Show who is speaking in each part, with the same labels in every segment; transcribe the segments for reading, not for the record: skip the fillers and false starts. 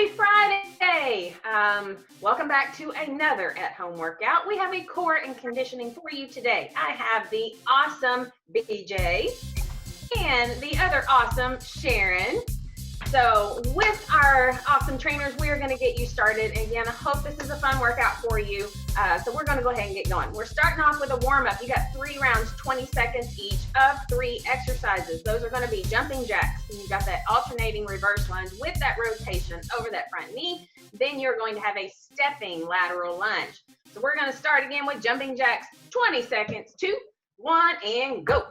Speaker 1: Happy Friday! Welcome back to another at-home workout. We have a core and conditioning for you today. I have the awesome BJ and the other awesome Sharon. So with our awesome trainers, we are going to get you started. And again, I hope this is a fun workout for you. So we're going to go ahead and get going. We're starting off with a warm-up. You got 3 rounds, 20 seconds each of 3 exercises. Those are going to be jumping jacks. And you've got that alternating reverse lunge with that rotation over that front knee. Then you're going to have a stepping lateral lunge. So we're going to start again with jumping jacks. 20 seconds, 2, 1, and go.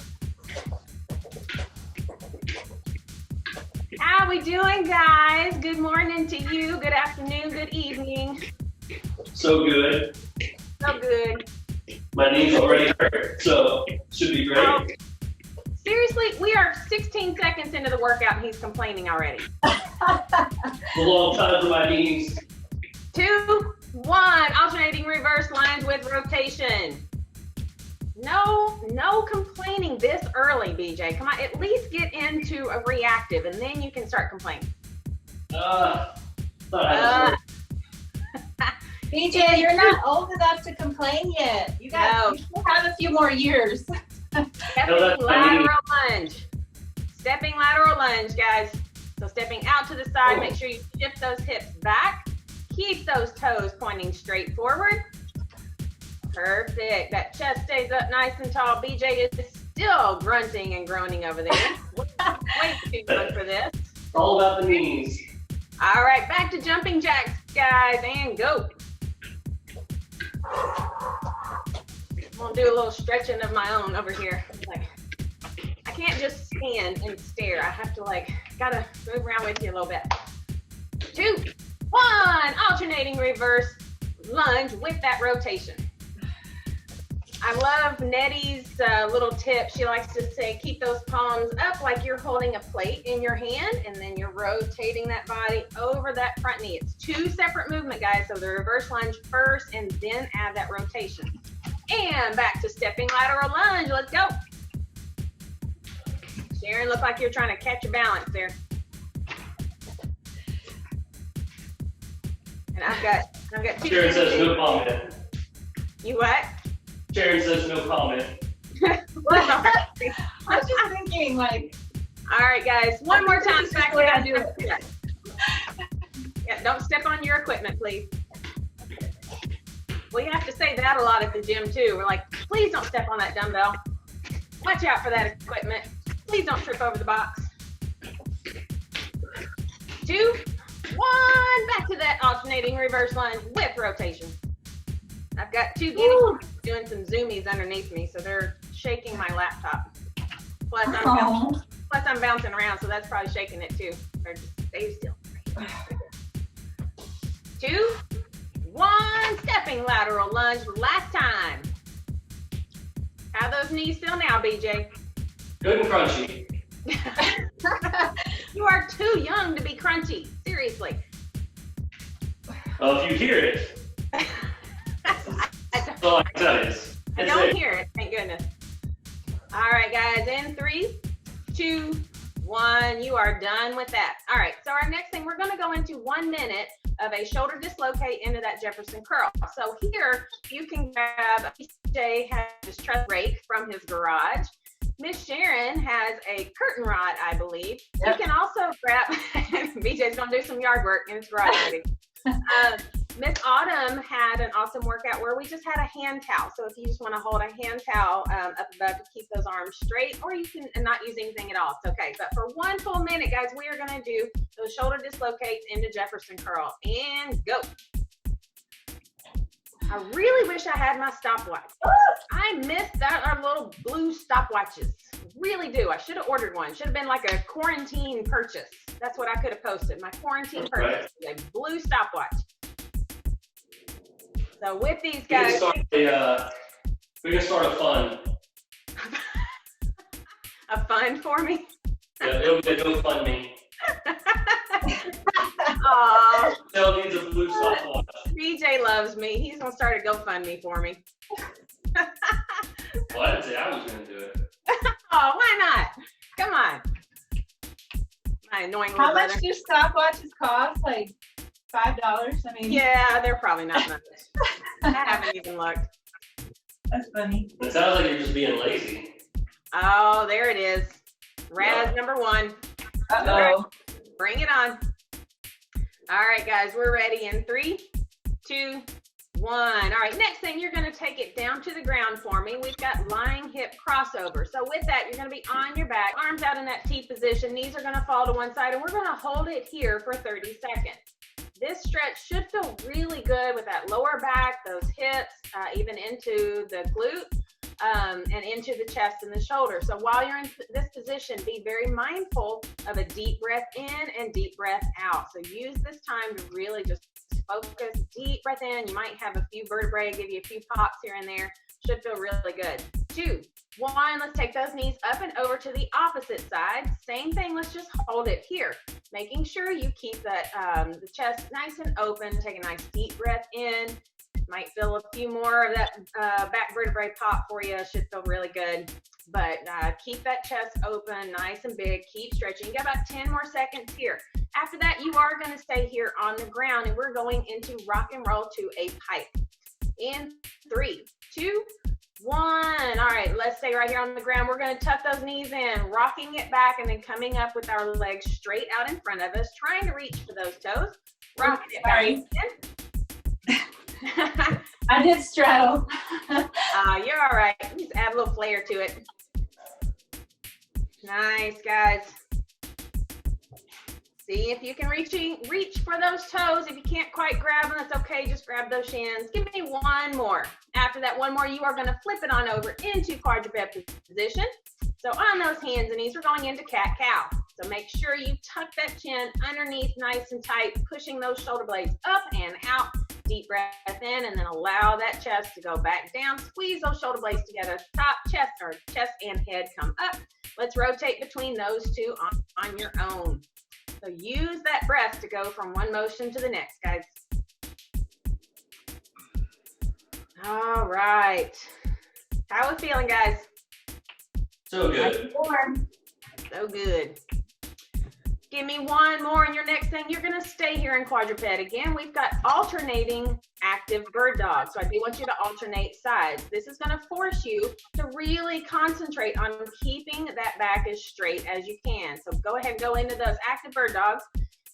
Speaker 1: How we doing, guys? Good morning to you. Good afternoon. Good evening.
Speaker 2: So good.
Speaker 1: So good.
Speaker 2: My knees already hurt, so should be great.
Speaker 1: Oh, seriously, we are 16 seconds into the workout and he's complaining already.
Speaker 2: A long time for my knees.
Speaker 1: 2, 1. Alternating reverse lunge with rotation. No complaining this early, BJ. Come on, at least get into a reactive and then you can start complaining.
Speaker 3: BJ, you're not old enough to complain yet. You still have a few more years.
Speaker 1: Stepping lateral lunge. Stepping lateral lunge, guys. So stepping out to the side, make sure you shift those hips back. Keep those toes pointing straight forward. Perfect. That chest stays up nice and tall. BJ is still grunting and groaning over there. Way too good for this.
Speaker 2: It's all about the knees.
Speaker 1: All right, back to jumping jacks, guys, and go. I'm gonna do a little stretching of my own over here. Like, I can't just stand and stare. I have to gotta move around with you a little bit. 2, 1, alternating reverse lunge with that rotation. I love Nettie's little tip. She likes to say, keep those palms up like you're holding a plate in your hand, and then you're rotating that body over that front knee. It's 2 separate movement, guys. So the reverse lunge first, and then add that rotation. And back to stepping lateral lunge. Let's go. Sharon, look like you're trying to catch your balance there. And I've got 2.
Speaker 2: Sharon says no comment.
Speaker 1: You what?
Speaker 2: Sharon says no comment.
Speaker 3: I was just thinking,
Speaker 1: all right, guys, one more time. Back way I do it. Yeah, don't step on your equipment, please. We have to say that a lot at the gym too. We're like, please don't step on that dumbbell. Watch out for that equipment. Please don't trip over the box. 2, 1, back to that alternating reverse lunge with rotation. I've got 2 guinea pigs doing some zoomies underneath me, so they're shaking my laptop. Plus I'm bouncing around, so that's probably shaking it too. Or just stay still. 2, 1, stepping lateral lunge. Last time. How those knees feel now, BJ?
Speaker 2: Good and crunchy.
Speaker 1: You are too young to be crunchy. Seriously.
Speaker 2: Well, if you hear it.
Speaker 1: I don't hear it, thank goodness. All right, guys, in 3, 2, 1, you are done with that. All right, so our next thing, we're gonna go into 1 minute of a shoulder dislocate into that Jefferson curl. So here, you can grab, BJ has his truss rake from his garage. Miss Sharon has a curtain rod, I believe. Yep. You can also grab, BJ's gonna do some yard work in his garage already. Miss Autumn had an awesome workout where we just had a hand towel. So if you just want to hold a hand towel up above to keep those arms straight, or you can not use anything at all, it's okay. But for 1 full minute, guys, we are going to do those shoulder dislocates into Jefferson curl. And go. I really wish I had my stopwatch. I missed our little blue stopwatches. Really do. I should have ordered one. Should have been like a quarantine purchase. That's what I could have posted. My quarantine purchase. A blue stopwatch. So with these guys,
Speaker 2: we can start a fund.
Speaker 1: A fund for me?
Speaker 2: Yeah, it'll be a GoFundMe.
Speaker 1: Aw.
Speaker 2: Still needs a blue stopwatch.
Speaker 1: BJ loves me. He's gonna start a GoFundMe for me.
Speaker 2: Well, I didn't say I was gonna do it.
Speaker 1: Oh, why not? Come on. My annoying little
Speaker 3: How
Speaker 1: brother.
Speaker 3: much do stopwatches cost? $5. I mean,
Speaker 1: Yeah, they're probably not much. I haven't even looked.
Speaker 3: that's funny.
Speaker 2: It sounds like you're just being lazy.
Speaker 1: Oh, there it is. Raz number 1.
Speaker 3: Uh-oh.
Speaker 1: Bring it on. All right, guys, we're ready in 3, 2, 1. All right, next thing, you're gonna take it down to the ground for me. We've got lying hip crossover. So with that, you're gonna be on your back, arms out in that T position, knees are gonna fall to one side, and we're gonna hold it here for 30 seconds. This stretch should feel really good with that lower back, those hips, even into the glute, and into the chest and the shoulder. So while you're in this position, be very mindful of a deep breath in and deep breath out. So use this time to really just focus, deep breath in. You might have a few vertebrae, give you a few pops here and there. Should feel really good. 2, 1, let's take those knees up and over to the opposite side. Same thing, let's just hold it here. Making sure you keep that the chest nice and open. Take a nice deep breath in. Might feel a few more of that back vertebrae pop for you. Should feel really good. But keep that chest open, nice and big. Keep stretching. You got about 10 more seconds here. After that, you are going to stay here on the ground, and we're going into rock and roll to a pipe. In 3, 2, 1. All right, let's stay right here on the ground. We're going to tuck those knees in, rocking it back, and then coming up with our legs straight out in front of us, trying to reach for those toes. Rocking it back in.
Speaker 3: I did straddle.
Speaker 1: You're all right. Just add a little flair to it. Nice, guys. See if you can reach for those toes. If you can't quite grab them, that's okay. Just grab those shins. Give me 1 more. After that 1 more, you are going to flip it on over into quadruped position. So on those hands and knees, we're going into cat-cow. So make sure you tuck that chin underneath nice and tight, pushing those shoulder blades up and out. Deep breath in, and then allow that chest to go back down. Squeeze those shoulder blades together. Top, chest, or chest and head come up. Let's rotate between those two on your own. So use that breath to go from one motion to the next, guys. All right. How are we feeling, guys?
Speaker 2: So good.
Speaker 1: So good. Give me 1 more, and your next thing, you're gonna stay here in quadruped. Again, we've got alternating active bird dog. So I do want you to alternate sides. This is gonna force you to really concentrate on keeping that back as straight as you can. So go ahead and go into those active bird dogs.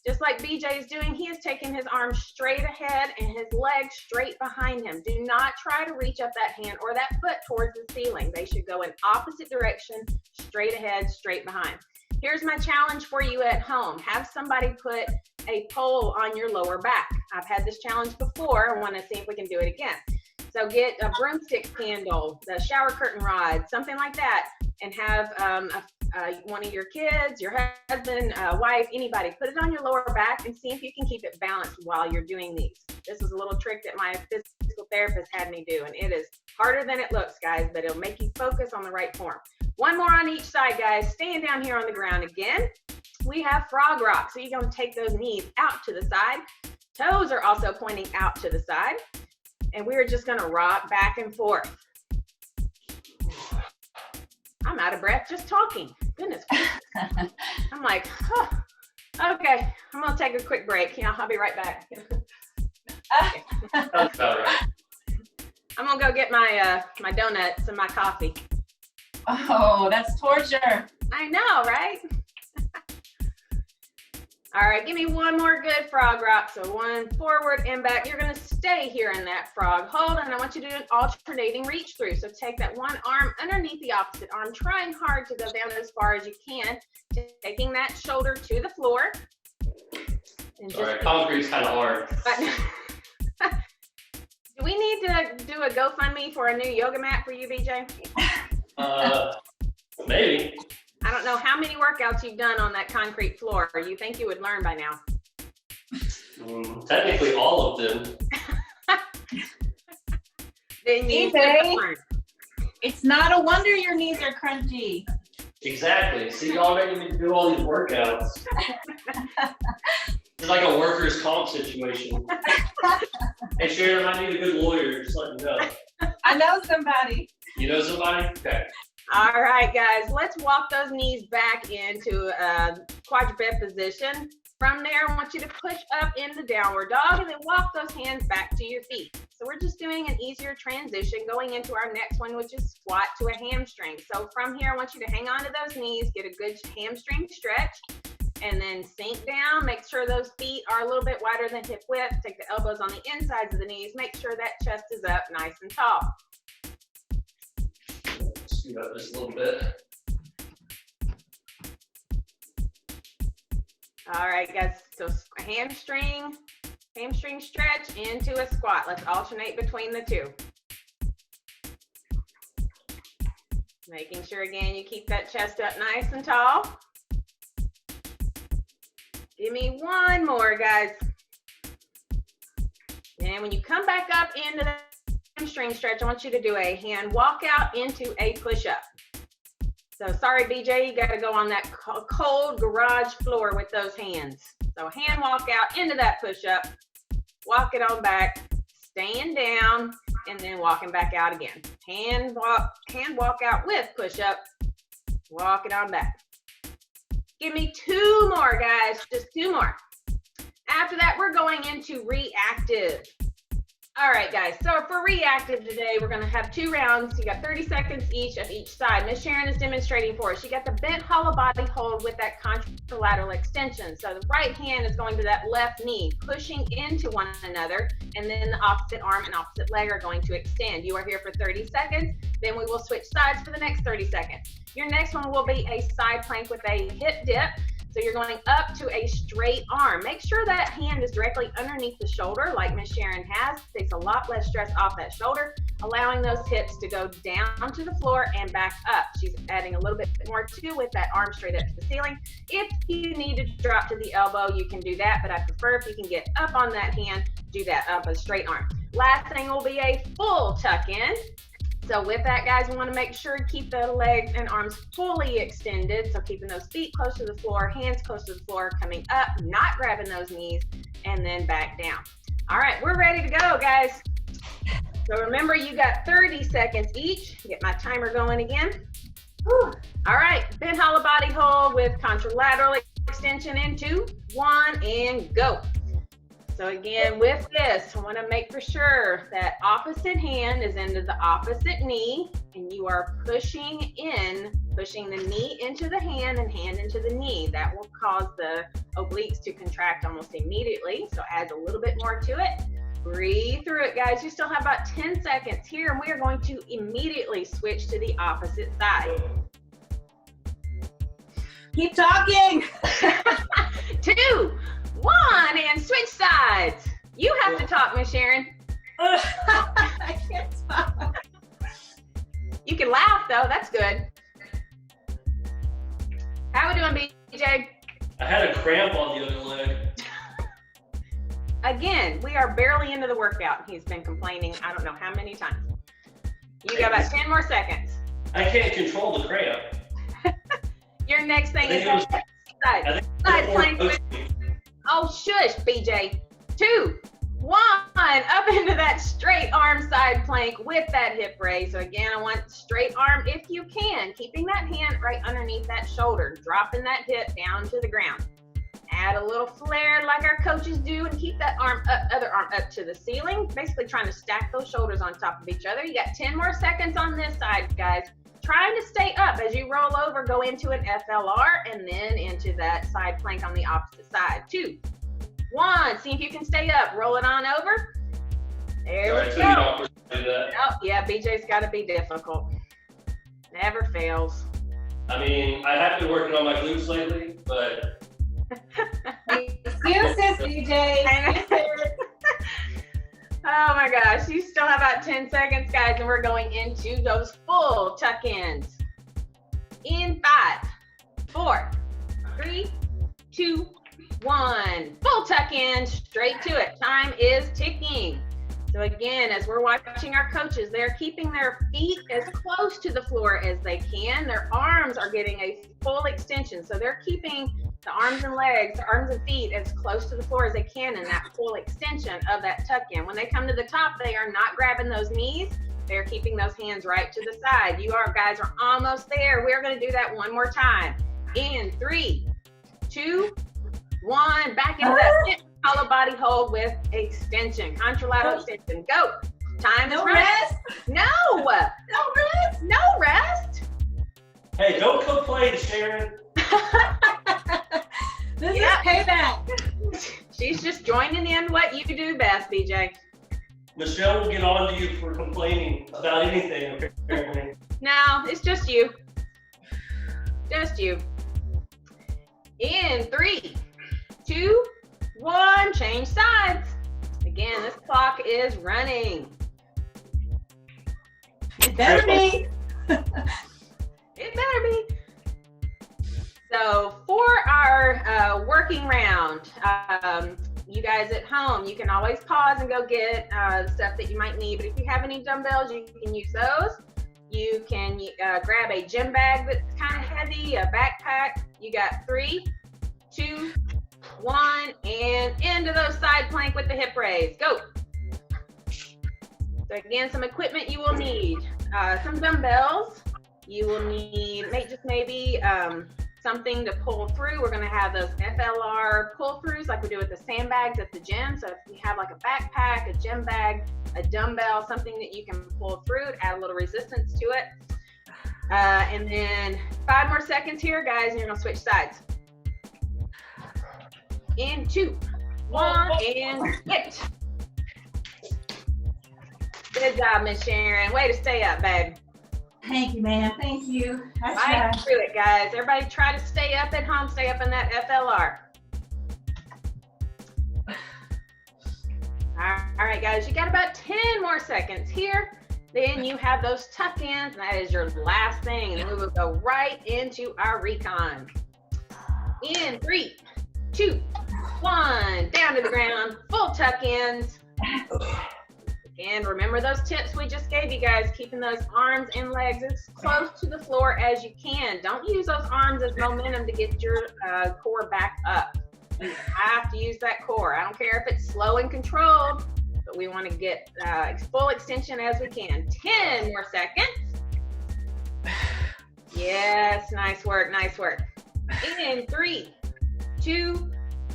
Speaker 1: Just like BJ is doing, he is taking his arms straight ahead and his legs straight behind him. Do not try to reach up that hand or that foot towards the ceiling. They should go in opposite direction, straight ahead, straight behind. Here's my challenge for you at home. Have somebody put a pole on your lower back. I've had this challenge before. I want to see if we can do it again. So get a broomstick handle, the shower curtain rod, something like that, and have one of your kids, your husband, wife, anybody, put it on your lower back and see if you can keep it balanced while you're doing these. This is a little trick that my physical therapist had me do, and it is harder than it looks, guys, but it'll make you focus on the right form. 1 more on each side, guys. Staying down here on the ground again. We have frog rock. So you're going to take those knees out to the side. Toes are also pointing out to the side. And we're just going to rock back and forth. I'm out of breath just talking. Goodness. I'm like, oh, okay. I'm going to take a quick break. Yeah, I'll be right back.
Speaker 2: That's about right.
Speaker 1: I'm going to go get my my donuts and my coffee.
Speaker 3: Oh, that's torture.
Speaker 1: I know, right? All right, give me 1 more good frog rock. So 1 forward and back. You're gonna stay here in that frog. Hold on, I want you to do an alternating reach through. So take that 1 arm underneath the opposite arm, trying hard to go down as far as you can, taking that shoulder to the floor. And
Speaker 2: Sorry, concrete's kind of hard.
Speaker 1: Do we need to do a GoFundMe for a new yoga mat for you, BJ?
Speaker 2: Maybe.
Speaker 1: I don't know how many workouts you've done on that concrete floor. You think you would learn by now?
Speaker 2: Technically, all of them.
Speaker 1: Then you
Speaker 3: BJ,
Speaker 1: learn.
Speaker 3: it's not a wonder your knees are crunchy.
Speaker 2: Exactly. See, y'all making me do all these workouts. It's like a workers' comp situation. Hey, Sharon, I need a good lawyer. Just let me know.
Speaker 3: I know somebody.
Speaker 2: You know somebody? Okay.
Speaker 1: All right, guys, let's walk those knees back into a quadruped position. From there, I want you to push up into downward dog and then walk those hands back to your feet. So we're just doing an easier transition going into our next one, which is squat to a hamstring. So from here, I want you to hang on to those knees, get a good hamstring stretch, and then sink down. Make sure those feet are a little bit wider than hip width. Take the elbows on the insides of the knees. Make sure that chest is up nice and tall.
Speaker 2: Scoot up just a little bit.
Speaker 1: All right, guys, so hamstring stretch into a squat. Let's alternate between the two. Making sure, again, you keep that chest up nice and tall. Give me one more, guys. And when you come back up into the hamstring stretch, I want you to do a hand walk out into a push-up. So sorry, BJ, you got to go on that cold garage floor with those hands. So hand walk out into that push-up, walk it on back, staying down, and then walking back out again. Hand walk out with push-up, walk it on back. Give me two more, guys, just two more. After that, we're going into reactive. All right, guys, so for reactive today, we're gonna have 2 rounds. You got 30 seconds each of each side. Miss Sharon is demonstrating for us. You got the bent hollow body hold with that contralateral extension. So the right hand is going to that left knee, pushing into one another, and then the opposite arm and opposite leg are going to extend. You are here for 30 seconds, then we will switch sides for the next 30 seconds. Your next one will be a side plank with a hip dip. So you're going up to a straight arm. Make sure that hand is directly underneath the shoulder like Miss Sharon has. Takes a lot less stress off that shoulder, allowing those hips to go down to the floor and back up. She's adding a little bit more too with that arm straight up to the ceiling. If you need to drop to the elbow, you can do that, but I prefer if you can get up on that hand, do that up a straight arm. Last thing will be a full tuck in. So with that, guys, we want to make sure to keep the legs and arms fully extended. So keeping those feet close to the floor, hands close to the floor, coming up, not grabbing those knees, and then back down. All right, we're ready to go, guys. So remember, you got 30 seconds each. Get my timer going again. Whew. All right, bent hollow body hold with contralateral extension in 2, 1, and go. So again, with this, I want to make for sure that opposite hand is into the opposite knee, and you are pushing the knee into the hand and hand into the knee. That will cause the obliques to contract almost immediately. So add a little bit more to it. Breathe through it, guys. You still have about 10 seconds here, and we are going to immediately switch to the opposite side.
Speaker 3: Keep talking.
Speaker 1: 2, 1, and switch sides. You have to talk, Miss Sharon.
Speaker 3: I can't talk.
Speaker 1: You can laugh, though. That's good. How we doing, BJ?
Speaker 2: I had a cramp on the other leg.
Speaker 1: Again, we are barely into the workout. He's been complaining I don't know how many times. You got about 10 more seconds.
Speaker 2: I can't control the cramp.
Speaker 1: Your next thing is side plank with. Oh, shush, BJ. 2, 1, up into that straight arm side plank with that hip raise. So again, I want straight arm if you can, keeping that hand right underneath that shoulder, dropping that hip down to the ground. Add a little flare like our coaches do and keep that arm up, other arm up to the ceiling, basically trying to stack those shoulders on top of each other. You got 10 more seconds on this side, guys. Trying to stay up as you roll over, go into an FLR and then into that side plank on the opposite side. 2, 1, see if you can stay up. Roll it on over. There we go. Oh, yeah, BJ's got to be difficult. Never fails.
Speaker 2: I mean, I have been working on my glutes lately, but.
Speaker 3: Excuses, BJ.
Speaker 1: Oh my gosh, you still have about 10 seconds, guys, and we're going into those full tuck-ins. In 5, 4, 3, 2, 1. Full tuck-in, straight to it. Time is ticking. So again, as we're watching our coaches, they're keeping their feet as close to the floor as they can. Their arms are getting a full extension. So they're keeping the arms and legs, the arms and feet as close to the floor as they can in that full extension of that tuck in. When they come to the top, they are not grabbing those knees. They're keeping those hands right to the side. You guys are almost there. We're gonna do that one more time. In 3, 2, 1, back into that hollow body hold with extension, contralateral extension. Go. Time is running.
Speaker 3: Rest.
Speaker 1: No.
Speaker 3: No rest.
Speaker 1: No rest.
Speaker 2: Hey, don't complain, Sharon.
Speaker 3: This is payback.
Speaker 1: She's just joining in what you do best, BJ.
Speaker 2: Michelle will get on to you for complaining about anything, apparently.
Speaker 1: No, it's just you. Just you. In 3, 2, 1, change sides. Again, this clock is running.
Speaker 3: It better be.
Speaker 1: It better be. So for our working round, you guys at home, you can always pause and go get stuff that you might need. But if you have any dumbbells, you can use those. You can grab a gym bag that's kind of heavy, a backpack. You got 3, 2, 1, and into those side plank with the hip raise. Go. So again, some equipment you will need. Some dumbbells. You will need maybe something to pull through. We're gonna have those FLR pull-throughs like we do with the sandbags at the gym. So if you have like a backpack, a gym bag, a dumbbell, something that you can pull through to add a little resistance to it. And then 5 more seconds here, guys, and you're gonna switch sides. In 2, 1, and hit. Good job, Miss Sharon. Way to stay up, babe.
Speaker 3: Thank you, man. Thank you.
Speaker 1: Right through it, guys. Everybody try to stay up at home, stay up in that FLR. All right, guys, you got about 10 more seconds here. Then you have those tuck-ins, and that is your last thing. And then we will go right into our recon. In 3, 2, 1, down to the ground, full tuck-ins. And remember those tips we just gave you guys, keeping those arms and legs as close to the floor as you can. Don't use those arms as momentum to get your core back up. You have to use that core. I don't care if it's slow and controlled, but we want to get full extension as we can. 10 more seconds. Yes, nice work, nice work. In 3, 2,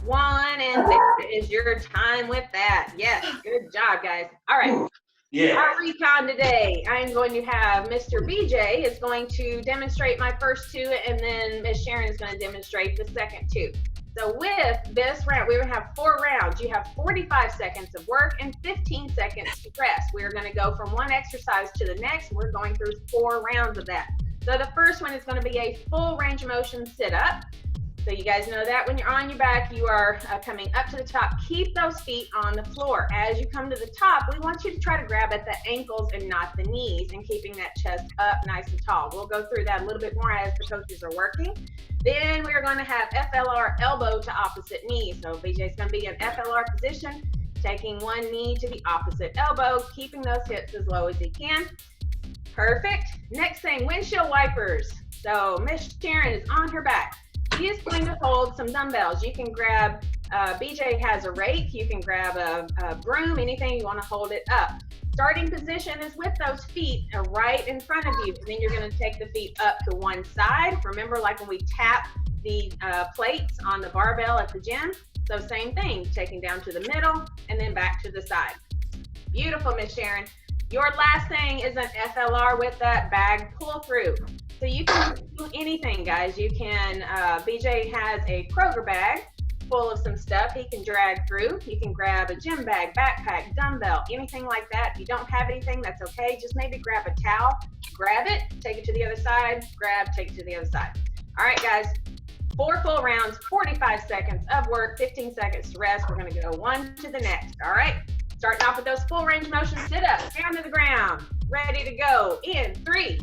Speaker 1: 1, and there is your time with that. Yes, good job, guys. All right.
Speaker 2: Yeah.
Speaker 1: Our recon today, I'm going to have Mr. BJ is going to demonstrate my first 2, and then Miss Sharon is going to demonstrate the second 2. So with this round, we will have 4 rounds. You have 45 seconds of work and 15 seconds to rest. We're going to go from one exercise to the next. We're going through 4 rounds of that. So the first one is going to be a full range of motion sit-up. So you guys know that when you're on your back, you are coming up to the top. Keep those feet on the floor. As you come to the top, we want you to try to grab at the ankles and not the knees, and keeping that chest up nice and tall. We'll go through that a little bit more as the coaches are working. Then we are going to have FLR elbow to opposite knee. So BJ's going to be in FLR position, taking one knee to the opposite elbow, keeping those hips as low as he can. Perfect. Next thing, windshield wipers. So Miss Sharon is on her back. She is going to hold some dumbbells. You can grab, BJ has a rake, you can grab a broom, anything you want to hold it up. Starting position is with those feet right in front of you. And then you're going to take the feet up to one side. Remember, like when we tap the plates on the barbell at the gym? So same thing, taking down to the middle and then back to the side. Beautiful, Miss Sharon. Your last thing is an FLR with that bag pull through. So you can do anything, guys. You can, BJ has a Kroger bag full of some stuff he can drag through. You can grab a gym bag, backpack, dumbbell, anything like that. If you don't have anything, that's okay. Just maybe grab a towel, grab it, take it to the other side, grab, take it to the other side. All right, guys, 4 full rounds, 45 seconds of work, 15 seconds to rest. We're gonna go one to the next, all right? Starting off with those full range motion sit-ups, down to the ground, ready to go. In 3,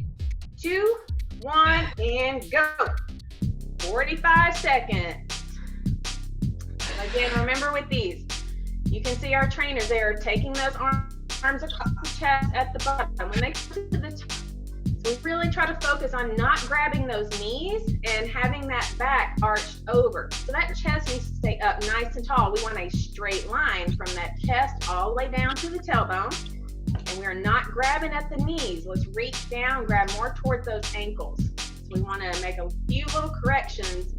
Speaker 1: 2, 1, and go. 45 seconds. Again, remember with these, you can see our trainers there taking those arms across the chest at the bottom. When they come to the top, so we really try to focus on not grabbing those knees and having that back arched over. So that chest needs to stay up nice and tall. We want a straight line from that chest all the way down to the tailbone. And we're not grabbing at the knees. Let's reach down, grab more towards those ankles. So we want to make a few little corrections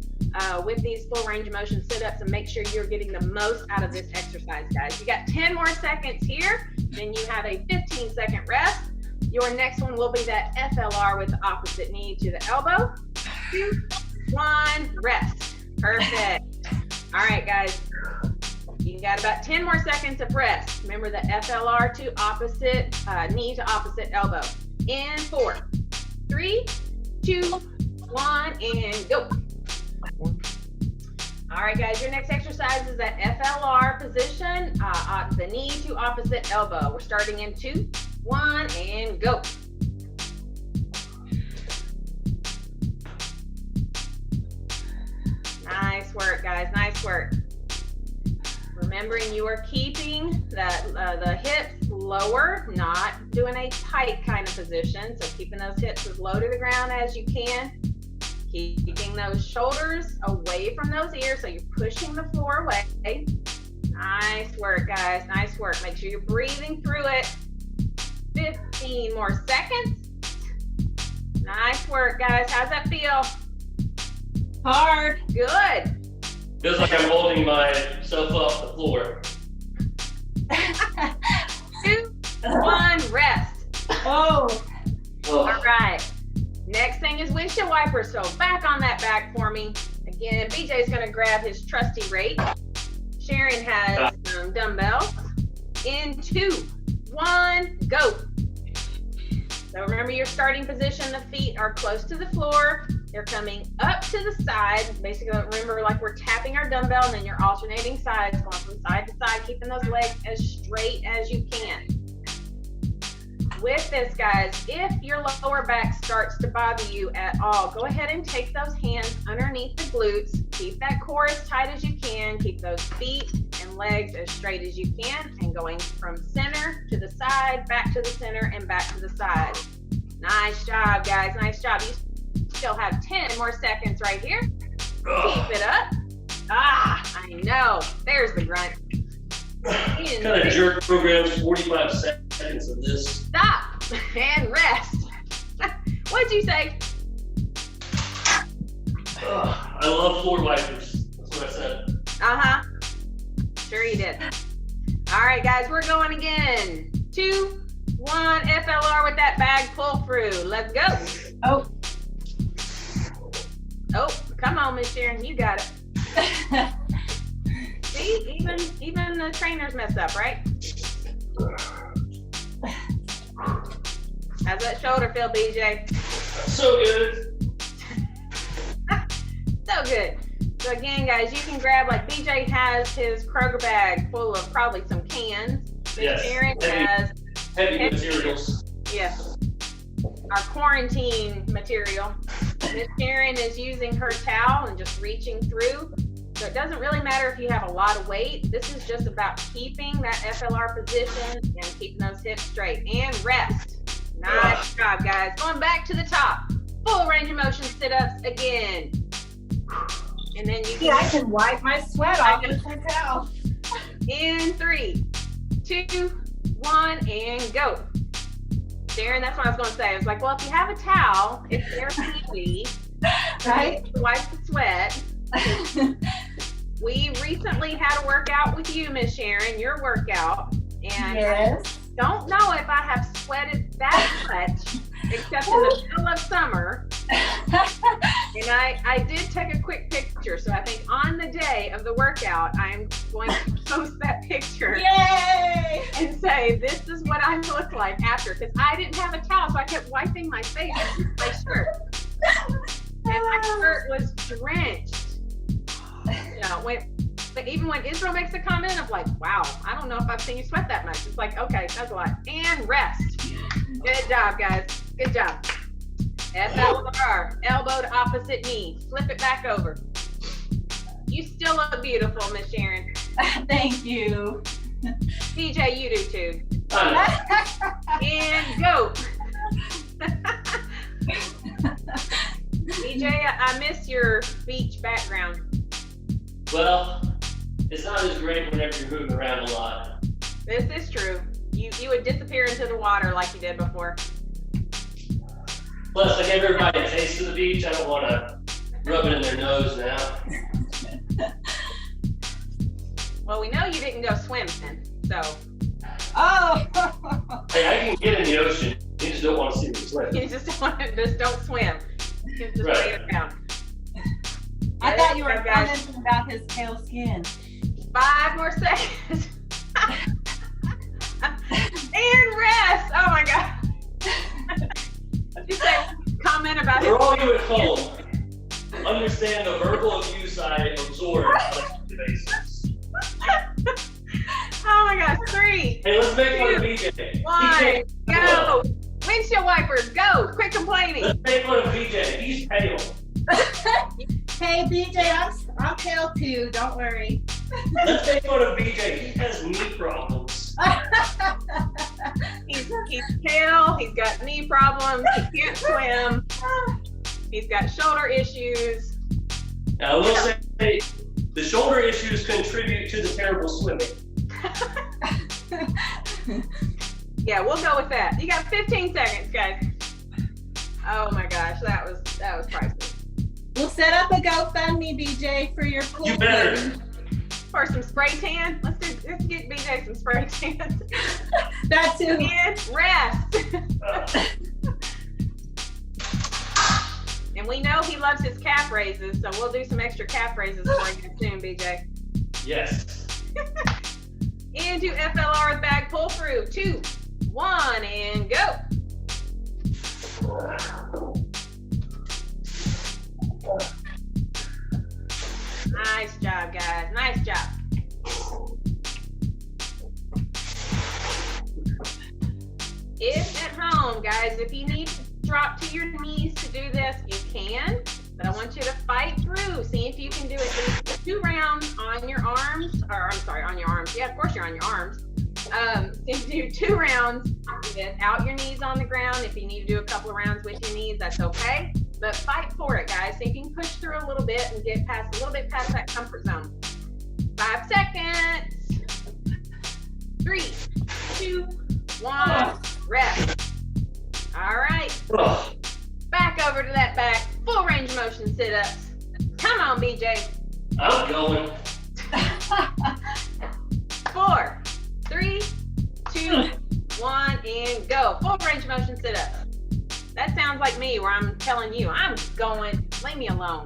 Speaker 1: with these full range of motion sit-ups and make sure you're getting the most out of this exercise, guys. You got 10 more seconds here, then you have a 15-second rest. Your next one will be that FLR with the opposite knee to the elbow. 2, 1, rest. Perfect. All right, guys. You got about 10 more seconds of rest. Remember the FLR to opposite, knee to opposite elbow. In 4, 3, 2, 1, and go. All right, guys, your next exercise is that FLR position, the knee to opposite elbow. We're starting in 2, 1, and go. Nice work, guys, nice work. Remembering you are keeping the hips lower, not doing a tight kind of position. So keeping those hips as low to the ground as you can. Keeping those shoulders away from those ears, so you're pushing the floor away. Nice work, guys, nice work. Make sure you're breathing through it. 15 more seconds. Nice work, guys. How's that feel?
Speaker 3: Hard.
Speaker 1: Good.
Speaker 2: Feels like I'm holding myself off the floor.
Speaker 1: 2, 1, rest.
Speaker 3: Oh.
Speaker 2: Oh.
Speaker 1: All right. Next thing is windshield wipers. So back on that back for me. Again, BJ's gonna grab his trusty rake. Sharon has dumbbells. In 2, 1, go. So remember your starting position. The feet are close to the floor. They're coming up to the side. Basically, remember, like we're tapping our dumbbell, and then you're alternating sides, going from side to side, keeping those legs as straight as you can. With this, guys, if your lower back starts to bother you at all, go ahead and take those hands underneath the glutes. Keep that core as tight as you can. Keep those feet and legs as straight as you can, and going from center to the side, back to the center, and back to the side. Nice job, guys. Nice job. You still have 10 more seconds right here. Keep it up. I know. There's the grunt.
Speaker 2: Kind of jerk programs 45 seconds of this.
Speaker 1: Stop and rest. What'd you say?
Speaker 2: I love floor wipers. That's what I said.
Speaker 1: Sure you did. All right, guys, we're going again. 2, 1, FLR with that bag pull through. Let's go. Oh, come on, Miss Sharon, you got it. See, even the trainers mess up, right? How's that shoulder feel, BJ?
Speaker 2: So good.
Speaker 1: So good. So again, guys, you can grab, like BJ has his Kroger bag full of probably some cans.
Speaker 2: Yes.
Speaker 1: Sharon has
Speaker 2: heavy materials.
Speaker 1: Yes. Our quarantine material. Miss Sharon is using her towel and just reaching through. So it doesn't really matter if you have a lot of weight. This is just about keeping that FLR position and keeping those hips straight. And rest. Nice job, guys. Going back to the top. Full range of motion sit-ups again. And then you can...
Speaker 3: I can wipe my sweat off with my towel.
Speaker 1: In 3, 2, 1, and go. Sharon, that's what I was going to say. I was like, well, if you have a towel, it's there handy.
Speaker 3: Right?
Speaker 1: To wipe the sweat. We recently had a workout with you, Miss Sharon, your workout. And
Speaker 3: Yes.
Speaker 1: I don't know if I have sweated that much, except in the middle of summer. And I did take a quick picture. So I think on the day of the workout, I'm going to post that picture.
Speaker 3: Yay!
Speaker 1: And say, this is what I look like after, because I didn't have a towel, so I kept wiping my face with my shirt. And my shirt was drenched. You know, but even when Israel makes a comment of like, wow, I don't know if I've seen you sweat that much. It's like, okay, that's a lot. And rest. Good job, guys. Good job. FLR, elbow to opposite knee. Flip it back over. You still look beautiful, Miss Sharon.
Speaker 3: Thank you.
Speaker 1: DJ, you do too.
Speaker 2: I
Speaker 1: And go. DJ, I miss your beach background.
Speaker 2: Well, it's not as great whenever you're moving around a lot.
Speaker 1: This is true. You would disappear into the water like you did before.
Speaker 2: Plus, I gave everybody a taste of the beach. I don't want to rub it in their nose now.
Speaker 1: Well, we know you didn't go swimming, so
Speaker 3: Oh.
Speaker 2: Hey, I can get in the ocean. You just don't want to see me swim.
Speaker 1: you just don't swim. You just
Speaker 2: Right.
Speaker 1: lay it down.
Speaker 3: I thought you were
Speaker 1: Good, guys.
Speaker 3: commenting about his pale skin.
Speaker 1: 5 more seconds. And rest. Oh my God. You say comment about
Speaker 2: For all
Speaker 1: his
Speaker 2: you at home, understand the verbal abuse I absorb on a daily basis.
Speaker 1: Oh my gosh. 3,
Speaker 2: Hey, let's make fun of BJ. He
Speaker 1: 1,
Speaker 2: can't-
Speaker 1: go. Windshield wipers, go. Quit complaining.
Speaker 2: Let's make fun of BJ. He's pale.
Speaker 3: Hey BJ, I'm pale too. Don't worry.
Speaker 2: Let's make fun of BJ. He has knee problems.
Speaker 1: He's pale. He's got knee problems. He can't swim. He's got shoulder issues.
Speaker 2: Now, I will say the shoulder issues contribute to the terrible swimming.
Speaker 1: Yeah, we'll go with that. You got 15 seconds, guys. Oh my gosh, that was priceless.
Speaker 3: We'll set up a GoFundMe, BJ, for your pool.
Speaker 2: You better.
Speaker 3: party.
Speaker 1: For some spray tan, let's get BJ some spray tan.
Speaker 3: That too.
Speaker 1: And rest. And we know he loves his calf raises, so we'll do some extra calf raises for you soon, BJ.
Speaker 2: Yes.
Speaker 1: Into FLR's bag pull through. 2, 1, and go. Nice job, guys. Nice job. If at home, guys, if you need to drop to your knees to do this, you can. But I want you to fight through. See if you can do it. Do 2 rounds on your arms, or I'm sorry, on your arms. Yeah, of course you're on your arms. Do 2 rounds without your knees on the ground. If you need to do a couple of rounds with your knees, that's okay. But fight for it, guys. See if you can push through a little bit and get past a little bit past that comfort zone. 5 seconds. 3, 2, 1. Rest. All right. Back over to that back. Full range of motion sit-ups. Come on, BJ.
Speaker 2: I'm going.
Speaker 1: 4, 3, 2, 1, and go. Full range of motion sit-ups. That sounds like me where I'm telling you, I'm going, leave me alone.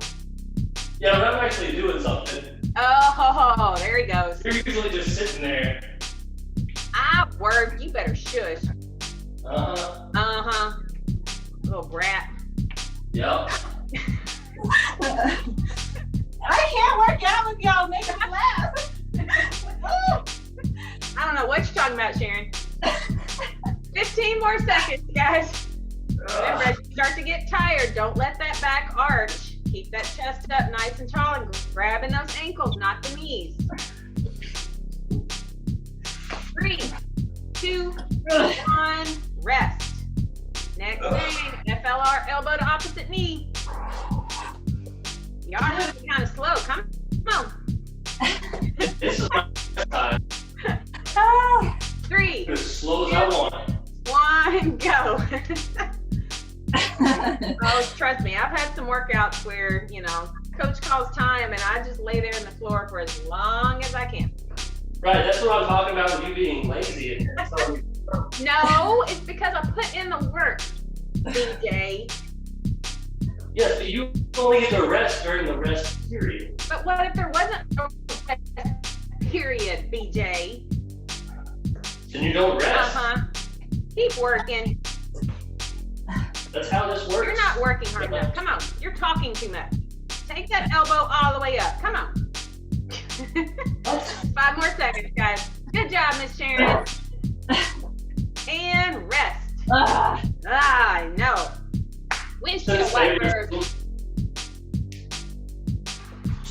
Speaker 2: Yeah, but I'm actually doing something.
Speaker 1: Oh, there he goes.
Speaker 2: You're usually just sitting there.
Speaker 1: I work, you better shush.
Speaker 2: Uh-huh.
Speaker 1: Uh-huh. Little brat.
Speaker 2: Yep.
Speaker 3: I can't work out with y'all. Make us laugh.
Speaker 1: I don't know what you're talking about, Sharon. 15 more seconds, guys. Remember, as you start to get tired, don't let that back arch. Keep that chest up nice and tall and grabbing those ankles, not the knees. 3, 2, 1, rest. Next thing, FLR, elbow to opposite knee. Y'all are moving kind of slow. Come on.
Speaker 2: This is my time.
Speaker 1: 3,
Speaker 2: As slow as I want.
Speaker 1: 1, go. Oh, trust me, I've had some workouts where, coach calls time and I just lay there on the floor for as long as I can.
Speaker 2: Right, that's what I'm talking about with you being lazy. And
Speaker 1: No, it's because I put in the work, BJ.
Speaker 2: yes, but you only get to rest during the rest period.
Speaker 1: But what if there wasn't a rest period, BJ?
Speaker 2: Then you don't rest.
Speaker 1: Keep working.
Speaker 2: That's how this works.
Speaker 1: You're not working hard enough. Come on. You're talking too much. Take that elbow all the way up. Come on. 5 more seconds, guys. Good job, Miss Sharon. And rest. I know. Windshield wipers.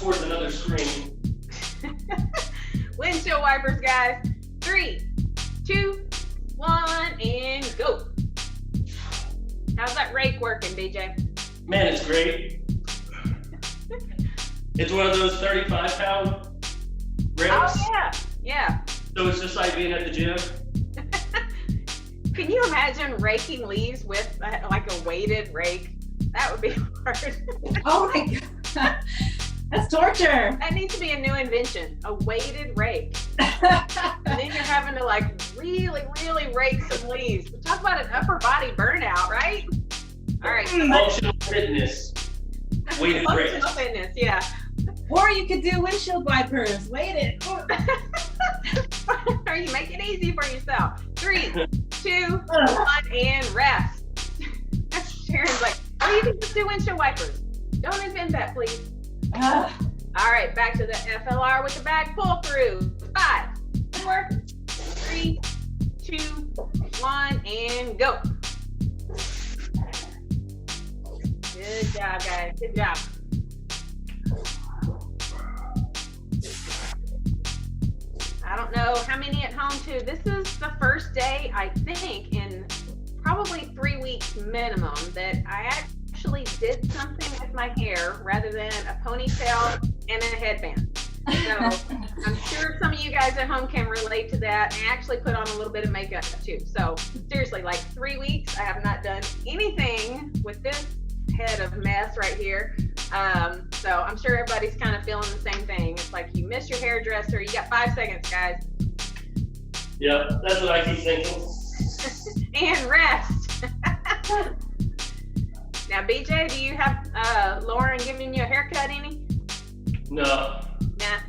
Speaker 2: Towards another screen.
Speaker 1: Windshield wipers, guys. 3, 2, 1, and go. How's that rake working, BJ?
Speaker 2: Man, it's great. It's one of those 35-pound rakes.
Speaker 1: Oh, yeah. Yeah.
Speaker 2: So it's just like being at the gym.
Speaker 1: Can you imagine raking leaves with like a weighted rake? That would be hard.
Speaker 3: Oh my God. That's torture.
Speaker 1: That needs to be a new invention, a weighted rake. And then you're having to like really, really rake some leaves. Talk about an upper body burnout, right? All right.
Speaker 2: Functional fitness. Weighted rake.
Speaker 1: Functional fitness, yeah.
Speaker 3: Or you could do windshield wipers. Wait it.
Speaker 1: Or you make it easy for yourself. 3, 2, 1, and rest. Sharon's like, oh, you can just do windshield wipers. Don't invent that, please. All right, back to the FLR with the bag pull through. 5, 4, 3, 2, 1, and go. Good job, guys. Good job. I don't know how many at home too. This is the first day, I think, in probably 3 weeks minimum that I actually did something with my hair rather than a ponytail and a headband. So I'm sure some of you guys at home can relate to that, and I actually put on a little bit of makeup too. So seriously, like 3 weeks, I have not done anything with this head of mess right here. So I'm sure everybody's kind of feeling the same thing. It's like you miss your hairdresser. You got 5 seconds, guys.
Speaker 2: Yeah, that's what I keep thinking.
Speaker 1: And rest. Now, BJ, do you have Lauren giving you a haircut any?
Speaker 2: No.
Speaker 1: Nah.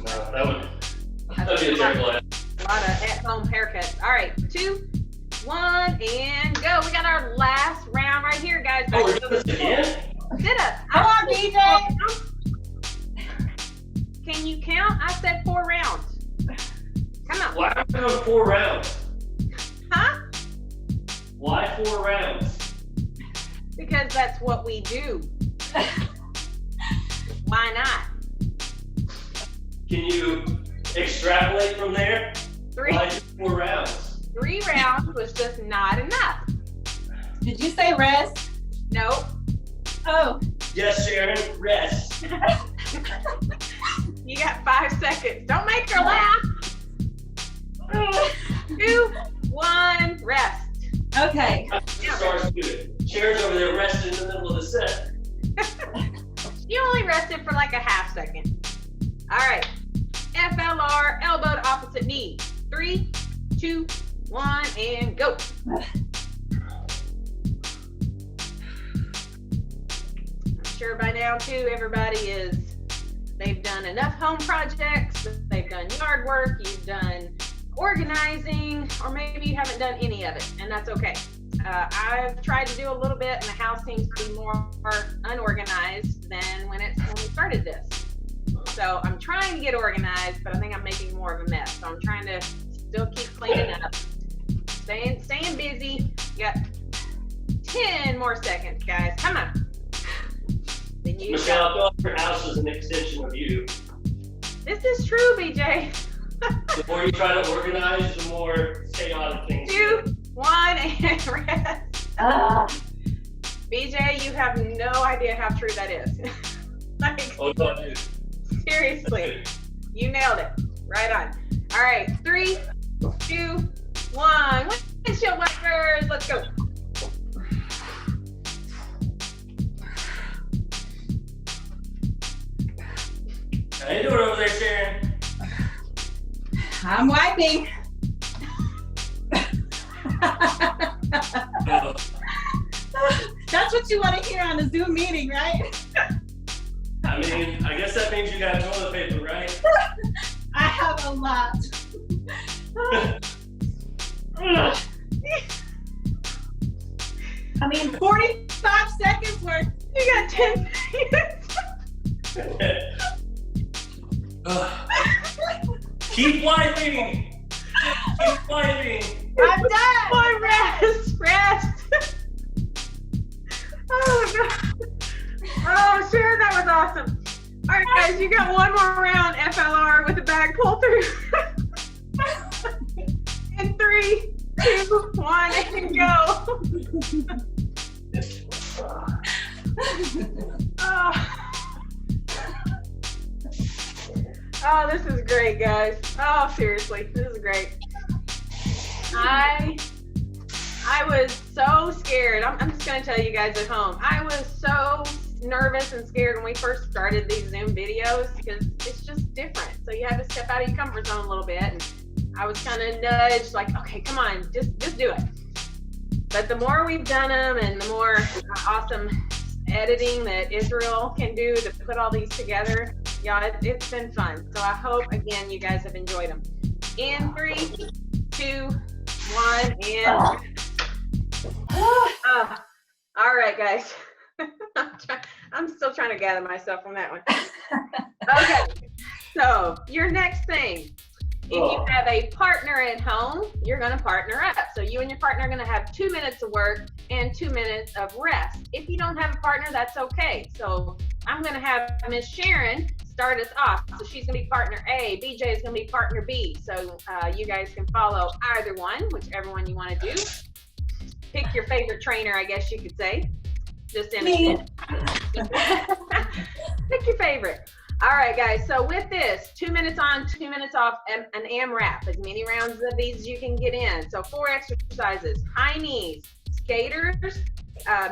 Speaker 2: No, that would be a terrible idea.
Speaker 1: A lot of at-home haircuts. All right, 2, 1, and go. We got our last round right here, guys.
Speaker 2: Oh, we're doing this again?
Speaker 1: Sit up.
Speaker 3: Come on, BJ.
Speaker 1: Can you count? I said 4 rounds. Come on.
Speaker 2: Why are we doing 4 rounds?
Speaker 1: Huh?
Speaker 2: Why 4 rounds?
Speaker 1: Because that's what we do. Why not?
Speaker 2: Can you extrapolate from there?
Speaker 1: 3
Speaker 2: Why just 4 rounds?
Speaker 1: 3 rounds was just not enough.
Speaker 3: Did you say rest?
Speaker 1: Nope.
Speaker 3: Oh.
Speaker 2: Yes, Sharon, rest.
Speaker 1: You got 5 seconds. Don't make her laugh. 2, 1, rest.
Speaker 3: Okay.
Speaker 2: Starts good. Sharon's over there resting in the middle of the set.
Speaker 1: You only rested for like a half second. All right. FLR, elbow to opposite knee. 3, 2, 1, and go. I'm sure by now too, they've done enough home projects, they've done yard work, you've done organizing, or maybe you haven't done any of it, and that's okay. I've tried to do a little bit, and the house seems to be more unorganized than when we started this. So I'm trying to get organized, but I think I'm making more of a mess. So I'm trying to still keep cleaning up, staying busy. You got 10 more seconds, guys. Come on. Then you
Speaker 2: Michelle, I feel like your house is an extension of you.
Speaker 1: This is true, BJ.
Speaker 2: The more you try to organize, the more chaotic things.
Speaker 1: 2, 1, and rest. BJ, you have no idea how true that is. Like,
Speaker 2: Oh, it's on you.
Speaker 1: seriously, you nailed it. Right on. All right, 3, 2, 1. Windshield wipers. Let's go.
Speaker 2: How you doing over there, Sharon?
Speaker 3: I'm wiping. That's what you want to hear on a Zoom meeting, right?
Speaker 2: I mean, I guess that means you got toilet paper, right?
Speaker 3: I have a lot. I mean, 45 seconds worth.
Speaker 1: You got 10 seconds.
Speaker 2: Keep wiping! Keep wiping!
Speaker 3: I'm done.
Speaker 1: Boy, rest. Oh, God. Oh, Sharon, that was awesome. All right, guys, you got one more round FLR with the bag pull through. In 3, 2, 1, and go. Oh, this is great, guys. Oh, seriously, this is great. I was so scared. I'm just gonna tell you guys at home. I was so nervous and scared when we first started these Zoom videos because it's just different. So you have to step out of your comfort zone a little bit. And I was kind of nudged, like, okay, come on, just do it. But the more we've done them and the more awesome editing that Israel can do to put all these together, yeah, it's been fun. So I hope, again, you guys have enjoyed them. In 3, 2, 1, and all right, guys. I'm still trying to gather myself from that one. Okay, so your next thing. If you have a partner at home, you're going to partner up. So you and your partner are going to have 2 minutes of work and 2 minutes of rest. If you don't have a partner, that's okay. So I'm going to have Miss Sharon start us off. So she's going to be partner A. BJ is going to be partner B. So you guys can follow either one, whichever one you want to do. Pick your favorite trainer, I guess you could say. Just in Pick your favorite. All right, guys, so with this, 2 minutes on, 2 minutes off, and an AMRAP, as many rounds of these as you can get in. So 4 exercises: high knees, skaters,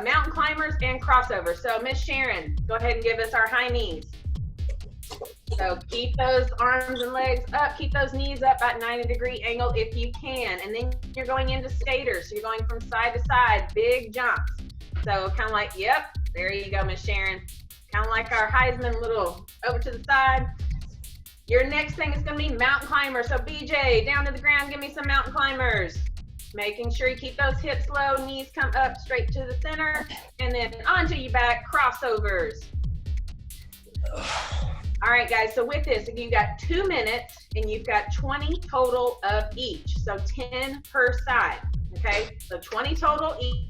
Speaker 1: mountain climbers, and crossovers. So Miss Sharon, go ahead and give us our high knees. So keep those arms and legs up, keep those knees up at 90-degree angle if you can. And then you're going into skaters. So you're going from side to side, big jumps. So kind of like, yep, there you go, Miss Sharon. Kind of like our Heisman little over to the side. Your next thing is going to be mountain climbers. So BJ, down to the ground, give me some mountain climbers. Making sure you keep those hips low, knees come up straight to the center, and then onto your back, crossovers. All right, guys, so with this, you've got 2 minutes, and you've got 20 total of each. So 10 per side, okay? So 20 total each.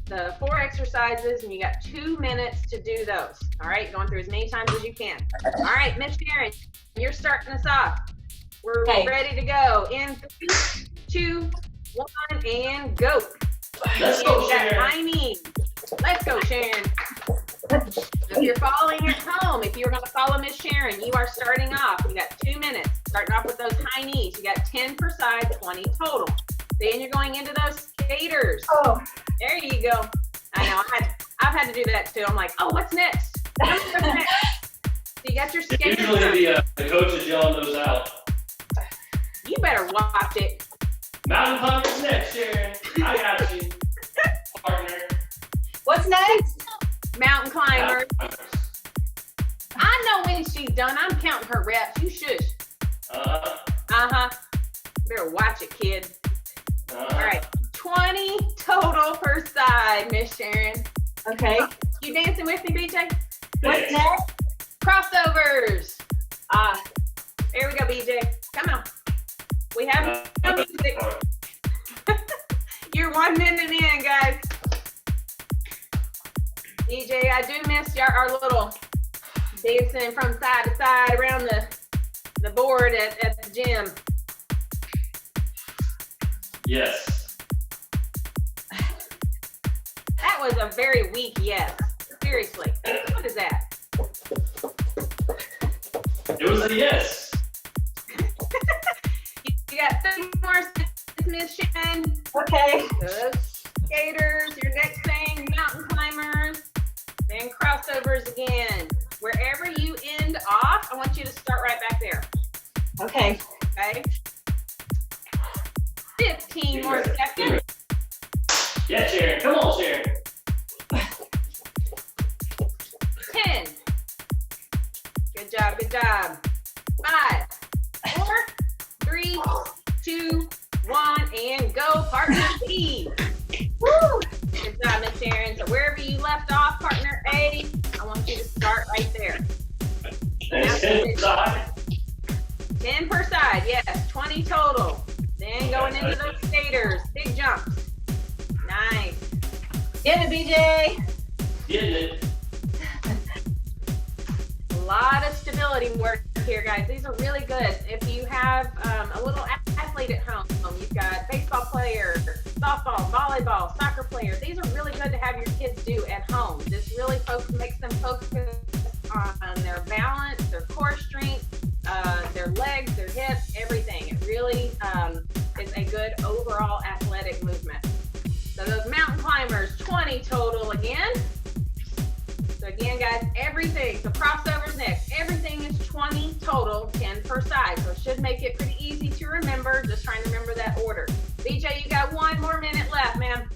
Speaker 1: The 4 exercises, and you got 2 minutes to do those. All right, going through as many times as you can. All right, Miss Sharon, you're starting us off. We're ready to go. In 3, 2, 1, and go.
Speaker 2: Let's go, Sharon.
Speaker 1: High knees. Let's go, Sharon. If you're following at home, if you're going to follow Miss Sharon, you are starting off. You got 2 minutes. Starting off with those high knees. You got 10 per side, 20 total. Then you're going into those skaters.
Speaker 3: Oh.
Speaker 1: There you go. I know. I've had to do that too. I'm like, oh, what's next? What's next? So you got your skaters.
Speaker 2: Usually the coach is yelling those out.
Speaker 1: You better watch it.
Speaker 2: Mountain climbers next, Sharon. I got you, partner.
Speaker 3: What's next?
Speaker 1: Mountain climbers. I know when she's done. I'm counting her reps. You shush. Better watch it, kid. All right. 20 total per side, Miss Sharon.
Speaker 3: Okay.
Speaker 1: You dancing with me, BJ?
Speaker 3: What's next?
Speaker 1: Crossovers. There we go, BJ. Come on. We have no music. You're 1 minute in, guys. DJ, I do miss our little dancing from side to side around the board at the gym.
Speaker 2: Yes.
Speaker 1: That was a very weak yes. Seriously. What is that?
Speaker 2: It was a yes.
Speaker 1: You got 30 more seconds, Miss Sharon.
Speaker 3: Okay.
Speaker 1: Good. Skaters, your next thing, mountain climbers, then crossovers again. Wherever you end off, I want you to start right back there.
Speaker 3: Okay.
Speaker 1: Okay? 15 more seconds.
Speaker 2: Yeah, Sharon. Come on, Sharon.
Speaker 1: 10. Good job, good job. 5, 4, 3, 2, 1, and go, partner B. Woo! Good job, Miss Sharon. So wherever you left off, partner A, I want you to start right there.
Speaker 2: And 10 per side.
Speaker 1: 10 per side, yes, 20 total. Then going into those skaters, big jumps. Nice.
Speaker 3: Get it, BJ.
Speaker 2: Getting it.
Speaker 1: A lot of stability work here, guys. These are really good. If you have a little athlete at home, you've got baseball players, softball, volleyball, soccer players. These are really good to have your kids do at home. This really makes them focus on their balance, their core strength, their legs, their hips, everything. It really is a good climbers, 20 total again. So again, guys, everything, so crossovers next, everything is 20 total, 10 per side. So it should make it pretty easy to remember, just trying to remember that order. BJ, you got 1 more minute left, ma'am.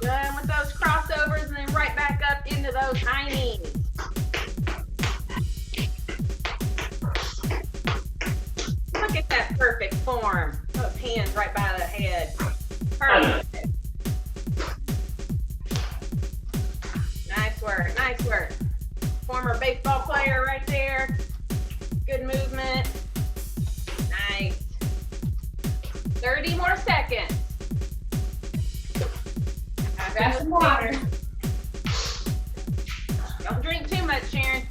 Speaker 1: Done with those crossovers and then right back up into those high knees. Look at that perfect form. Those hands right by the head. Perfect. Nice work, nice work. Former baseball player right there. Good movement. Nice. 30 more seconds.
Speaker 3: Grab some water.
Speaker 1: Don't drink too much, Sharon.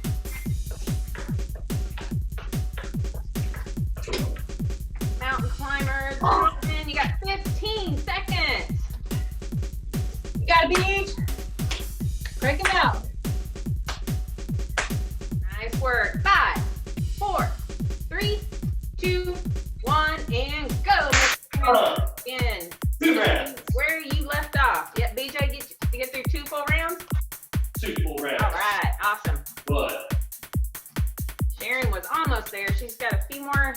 Speaker 1: Mountain climbers. And you got 15 seconds.
Speaker 3: You got a beach. Break them out.
Speaker 1: Nice work. 5, 4, 3, 2, 1, and go. Again.
Speaker 2: 2 rounds.
Speaker 1: Where you left off. Yep, BJ, get through 2 full rounds?
Speaker 2: 2 full rounds.
Speaker 1: All right, awesome.
Speaker 2: But
Speaker 1: Sharon was almost there. She's got a few more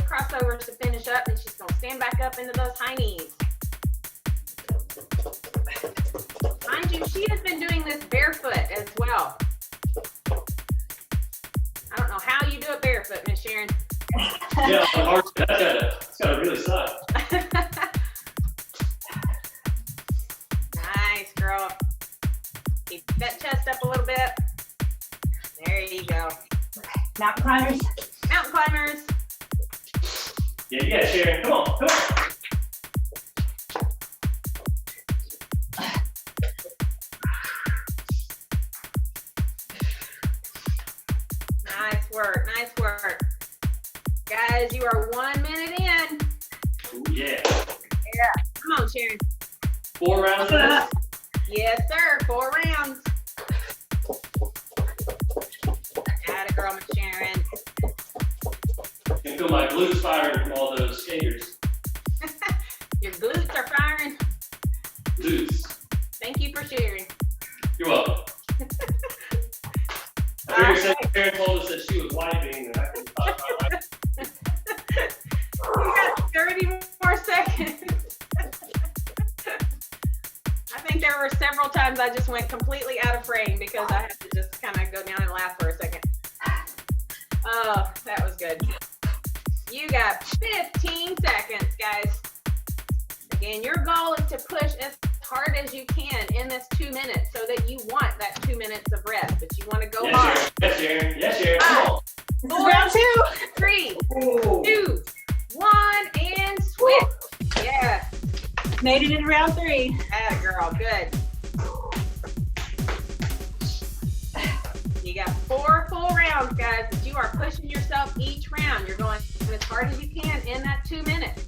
Speaker 1: crossovers to finish up, and she's going to stand back up into those high knees. Mind you, she has been doing this barefoot as well. I don't know how you do it barefoot, Miss Sharon.
Speaker 2: yeah, that's gotta really suck.
Speaker 1: Nice, girl. Keep that chest up a little bit. There you go.
Speaker 3: Mountain climbers.
Speaker 1: Mountain climbers.
Speaker 2: Yeah, Sharon. Come on.
Speaker 1: Nice work, nice work. Guys, you are 1 minute in.
Speaker 2: Ooh, yeah.
Speaker 1: Come on, Sharon.
Speaker 2: 4 rounds of this?
Speaker 1: Yes, sir. 4 rounds. Atta girl, Miss Sharon.
Speaker 2: I can feel my glutes firing from all those fingers.
Speaker 1: Your glutes are firing.
Speaker 2: Glutes.
Speaker 1: Thank you for sharing.
Speaker 2: You're welcome. I figured since Sharon told us that she was wiping, and I can talk about wiping.
Speaker 1: You got 30 more seconds. I think there were several times I just went completely out of frame because I had to just kind of go down and laugh for a second. Oh, that was good. You got 15 seconds, guys. Again, your goal is to push as hard as you can in this 2 minutes so that you want that 2 minutes of rest, but you want to go hard.
Speaker 2: Yes, Sharon. Yes, Sharon. Come on.
Speaker 3: This is round 2.
Speaker 1: 3,
Speaker 2: Ooh.
Speaker 1: 2, 1, and switch. Yeah.
Speaker 3: Made it in round 3.
Speaker 1: Atta girl, good. You got 4 full rounds, guys, but you are pushing yourself each round. You're going as hard as you can in that 2 minutes.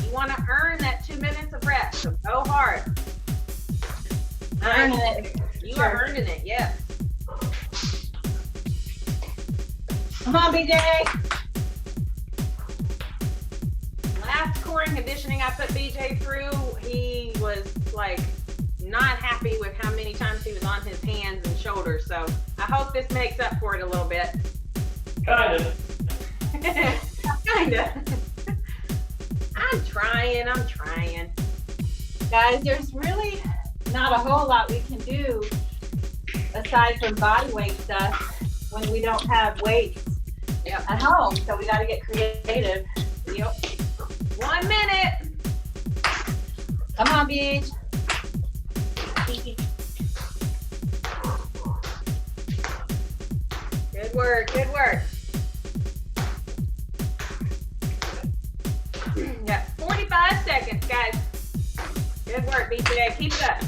Speaker 1: You want to earn that 2 minutes of rest, so go hard.
Speaker 3: Earning it.
Speaker 1: You
Speaker 3: Sure.
Speaker 1: are earning it, yes.
Speaker 3: Come on, BJ.
Speaker 1: Last core and conditioning I put BJ through, he was like not happy with how many times he was on his hands and shoulders. So I hope this makes up for it a little bit.
Speaker 2: Kind of.
Speaker 1: Kinda. I'm trying.
Speaker 3: Guys, there's really not a whole lot we can do aside from body weight stuff when we don't have weights
Speaker 1: Yep.
Speaker 3: at home. So we got to get creative.
Speaker 1: Yep. 1 minute.
Speaker 3: Come on, Beach.
Speaker 1: Good work, good work. Got 45 seconds, guys. Good work, BJ. Keep it up.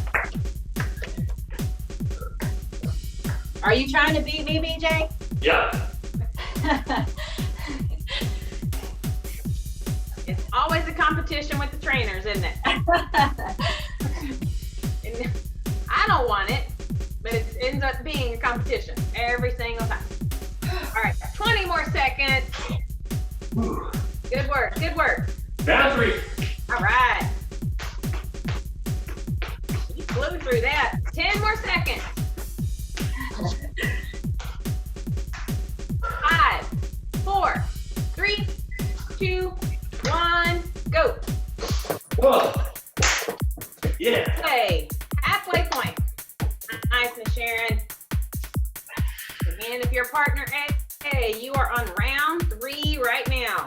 Speaker 3: Are you trying to beat me, BJ?
Speaker 2: Yeah.
Speaker 1: It's always a competition with the trainers, isn't it? And I don't want it, but it ends up being a competition every single time. All right, 20 more seconds. Good work, good work.
Speaker 2: Round 3.
Speaker 1: All right. through that. 10 more seconds. 5, 4, 3, 2, 1, go.
Speaker 2: Whoa. Yeah.
Speaker 1: Okay, halfway point. Nice, Miss Sharon. Again, if you're partner A, you are on round 3 right now.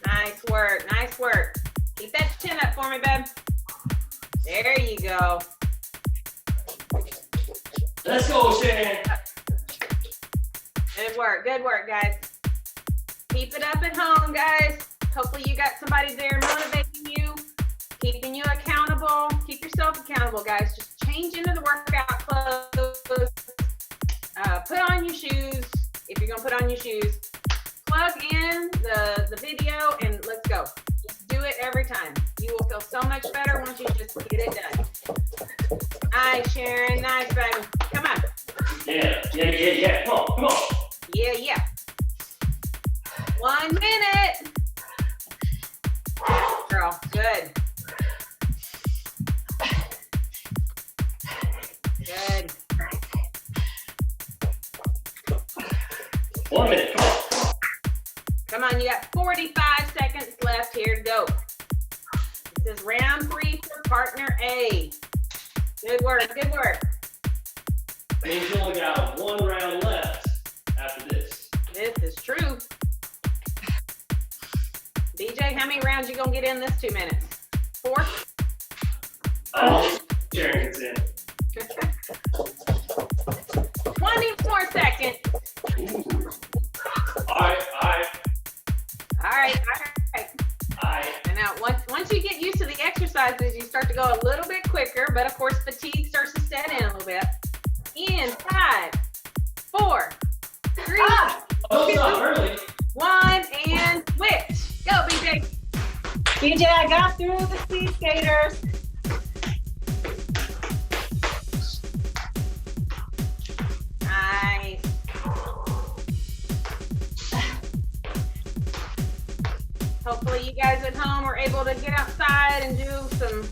Speaker 1: Nice work, nice work. Keep that chin up for me, babe. There you go.
Speaker 2: Let's go, Sharon.
Speaker 1: Good work, guys. Keep it up at home, guys. Hopefully you got somebody there motivating you, keeping you accountable. Keep yourself accountable, guys. Just change into the workout clothes. Put on your shoes, if you're gonna put on your shoes. Plug in the video and let's go. Just do it every time. You will feel so much better once you just get it done. Nice, Sharon. Nice, baby. Come on.
Speaker 2: Yeah. Come on.
Speaker 1: Yeah. 1 minute. Girl, good. Good.
Speaker 2: 1 minute.
Speaker 1: Come on, you got 45 seconds left here to go. This is round 3 for partner A. Good work.
Speaker 2: Means you only got 1 round left after this.
Speaker 1: This is true. BJ, how many rounds you gonna get in this 2 minutes? 4?
Speaker 2: Oh, Sharon gets in.
Speaker 1: 20 more seconds.
Speaker 2: All right.
Speaker 1: And now once you get used to the exercises, you start to go a little bit quicker, but of course fatigue starts to set in a little bit. In 5, 4, 3,
Speaker 2: Oh, stop early.
Speaker 1: 1, and switch. Go, BJ.
Speaker 3: BJ, I got through the speed skaters.
Speaker 1: Nice. Hopefully you guys at home are able to get outside and do some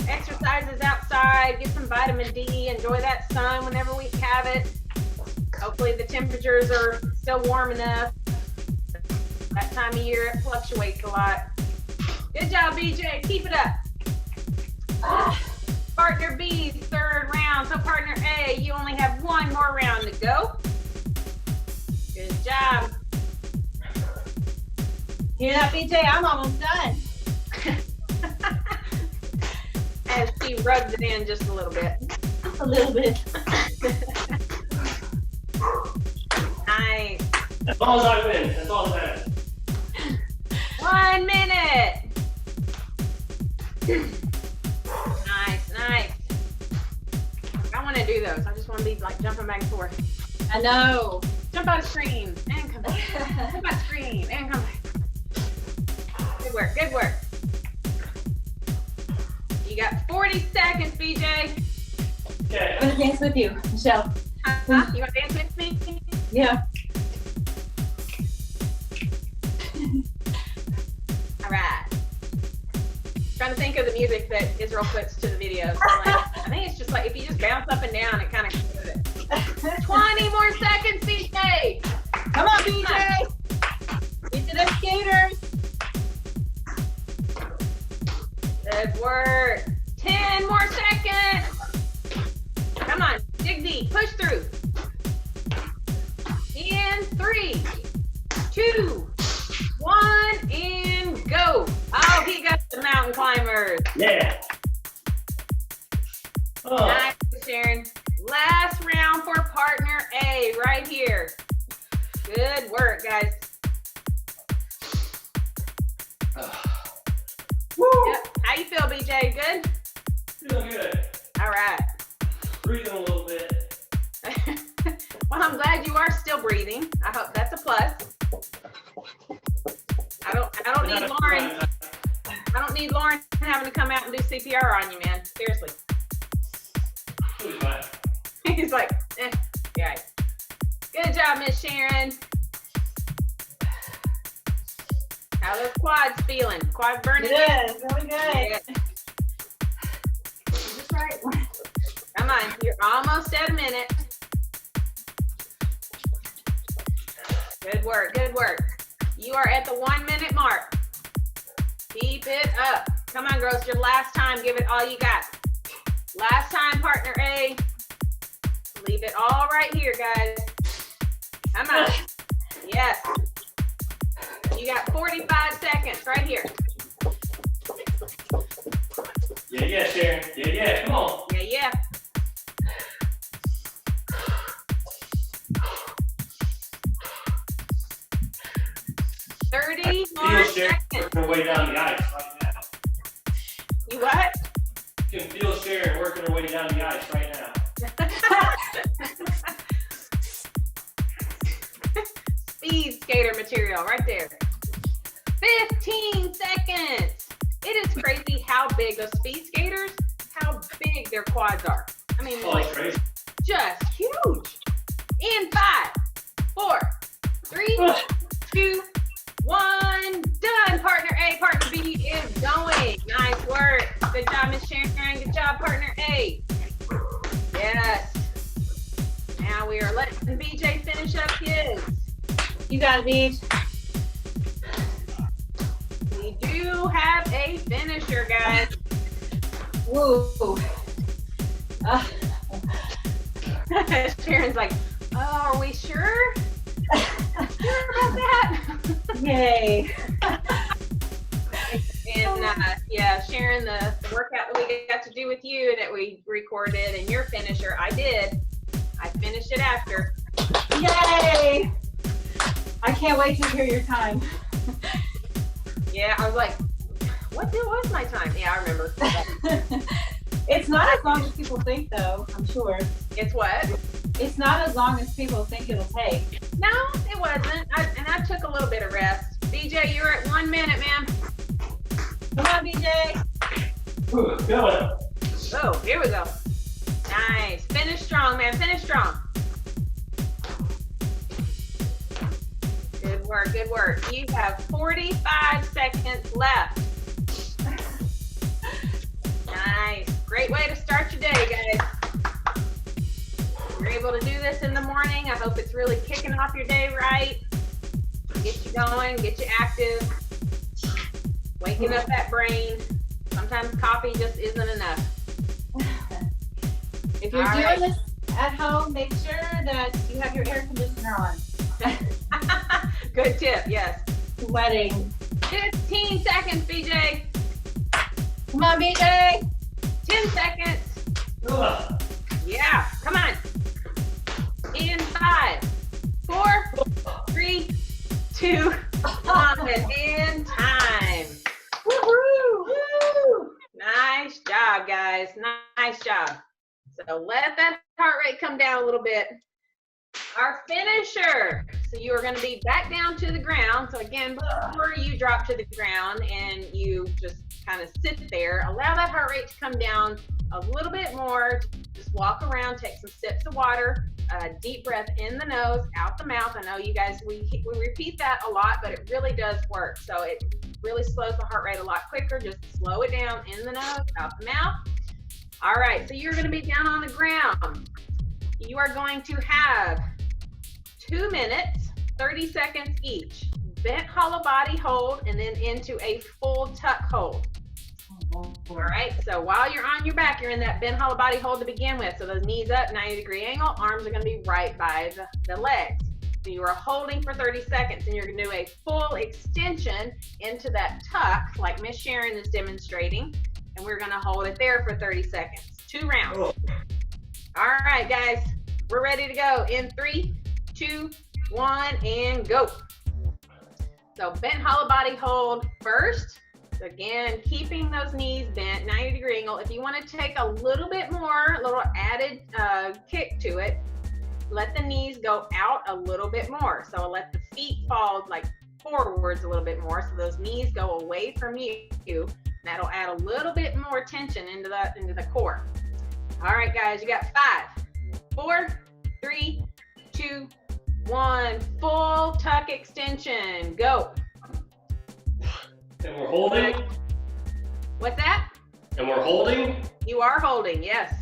Speaker 1: exercises outside, get some vitamin D, enjoy that sun whenever we have it. Hopefully the temperatures are still warm enough. That time of year it fluctuates a lot. Good job, BJ. Keep it up. Partner B's 3rd round. So partner A, you only have 1 more round to go. Good job.
Speaker 3: Hear that, BJ? I'm almost done.
Speaker 1: As she rubs it in just a little bit.
Speaker 3: A little bit.
Speaker 1: Nice.
Speaker 2: As long as I win, that's all that matters.
Speaker 1: 1 minute. Nice. I want to do those. I just want to be like jumping back and forth.
Speaker 3: I know.
Speaker 1: Jump out of screen and come back. Jump out of screen and come back. Good work. You got 40 seconds, BJ.
Speaker 2: Okay.
Speaker 3: I'm gonna dance with you, Michelle.
Speaker 1: Huh? You want to dance with me?
Speaker 3: Yeah.
Speaker 1: All right. Trying to think of the music that Israel puts to the videos. So like, I think it's just like if you just bounce up and down, it kind of gives it. 20 more seconds, BJ.
Speaker 3: Come on, BJ. Get to the skaters.
Speaker 1: Good work. 10 more seconds. Come on, dig deep, push through. In 3, 2, 1, and go. Oh, he got the mountain climbers.
Speaker 2: Yeah. Oh.
Speaker 1: Nice, Sharon. Last round for partner A right here. Good work, guys.
Speaker 2: Woo.
Speaker 1: Yep. How you feel, BJ? Good?
Speaker 2: Feeling good.
Speaker 1: All right.
Speaker 2: Breathing a little bit.
Speaker 1: Well, I'm glad you are still breathing. I hope that's a plus. I don't need Lauren. I don't need Lauren having to come out and do CPR on you, man. Seriously.
Speaker 2: It'll be fine.
Speaker 1: He's like, yeah. Good job, Miss Sharon. How those quads feeling? Quads burning?
Speaker 3: Good, really good.
Speaker 1: Yeah.
Speaker 3: right.
Speaker 1: Come on, you're almost at a minute. Good work, good work. You are at the 1 minute mark. Keep it up. Come on, girls, your last time. Give it all you got. Last time, partner A. Leave it all right here, guys. Come on. Yes. You got 45 seconds right here.
Speaker 2: Yeah, Sharon. Yeah, come on.
Speaker 1: Yeah. 30 more
Speaker 2: Feel Sharon
Speaker 1: seconds.
Speaker 2: working her way down the ice right now.
Speaker 1: You what?
Speaker 2: You can feel Sharon working her way down the ice right now.
Speaker 1: Speed skater material right there. 15 seconds. It is crazy how big those speed skaters, how big their quads are. I mean,
Speaker 2: Oh,
Speaker 1: like,
Speaker 2: it's crazy.
Speaker 1: just huge. In 5, 4, 3, 2, 1. Done. Partner A, partner B is going. Nice work. Good job, Miss Sharon. Good job, partner A. Yes. Now we are letting BJ finish up his.
Speaker 3: You got it, Beach.
Speaker 1: We do have a finisher, guys.
Speaker 3: Woo.
Speaker 1: Sharon's like, oh, are we sure? Sure about that?
Speaker 3: Yay.
Speaker 1: And yeah, Sharon, the workout that we got to do with you that we recorded and your finisher, I did. I finished it after.
Speaker 3: Yay. I can't wait to hear your time.
Speaker 1: Yeah, I was like, what was my time? Yeah, I remember.
Speaker 3: It's not as long as people think, though, I'm sure.
Speaker 1: It's what?
Speaker 3: It's not as long as people think it'll take.
Speaker 1: No, it wasn't. And I took a little bit of rest. BJ, you're at 1 minute, man.
Speaker 3: Come on, BJ.
Speaker 2: Ooh, going.
Speaker 1: Oh, here we go. Nice. Finish strong, man. Finish strong. Good work. Good work. You have 45 seconds left. Nice. Great way to start your day, guys. You're able to do this in the morning. I hope it's really kicking off your day right. Get you going, get you active. Waking up that brain. Sometimes coffee just isn't enough.
Speaker 3: If you're
Speaker 1: All
Speaker 3: doing
Speaker 1: right.
Speaker 3: this at home, make sure that you have your air conditioner on.
Speaker 1: Good tip, yes.
Speaker 3: Sweating.
Speaker 1: 15 seconds, BJ.
Speaker 3: Come on, BJ.
Speaker 1: 10 seconds.
Speaker 2: Ugh.
Speaker 1: Yeah, come on. In 5, 4, 3, 2, 1, and time.
Speaker 3: Woohoo! Woo!
Speaker 1: Nice job, guys. Nice job. So let that heart rate come down a little bit. Our finisher. So you are going to be back down to the ground. So again, before you drop to the ground and you just kind of sit there, allow that heart rate to come down a little bit more. Just walk around, take some sips of water, deep breath in the nose, out the mouth. I know you guys, we repeat that a lot, but it really does work. So it really slows the heart rate a lot quicker. Just slow it down in the nose, out the mouth. All right, so you're going to be down on the ground. You are going to have 2 minutes, 30 seconds each. Bent hollow body hold and then into a full tuck hold. All right, so while you're on your back, you're in that bent hollow body hold to begin with. So those knees up, 90-degree angle, arms are going to be right by the legs. So you are holding for 30 seconds and you're going to do a full extension into that tuck like Miss Sharon is demonstrating. And we're going to hold it there for 30 seconds. 2 rounds.
Speaker 2: Oh.
Speaker 1: All right, guys, we're ready to go in 3, 2, 1, and go. So bent hollow body hold first. So again, keeping those knees bent, 90-degree angle. If you want to take a little bit more, a little added kick to it, let the knees go out a little bit more. So let the feet fall like forwards a little bit more. So those knees go away from you. That'll add a little bit more tension into the core. All right, guys, you got 5, 4, 3, 2, 1. Full tuck extension. Go.
Speaker 2: And we're holding.
Speaker 1: What's that?
Speaker 2: And we're holding.
Speaker 1: You are holding, yes.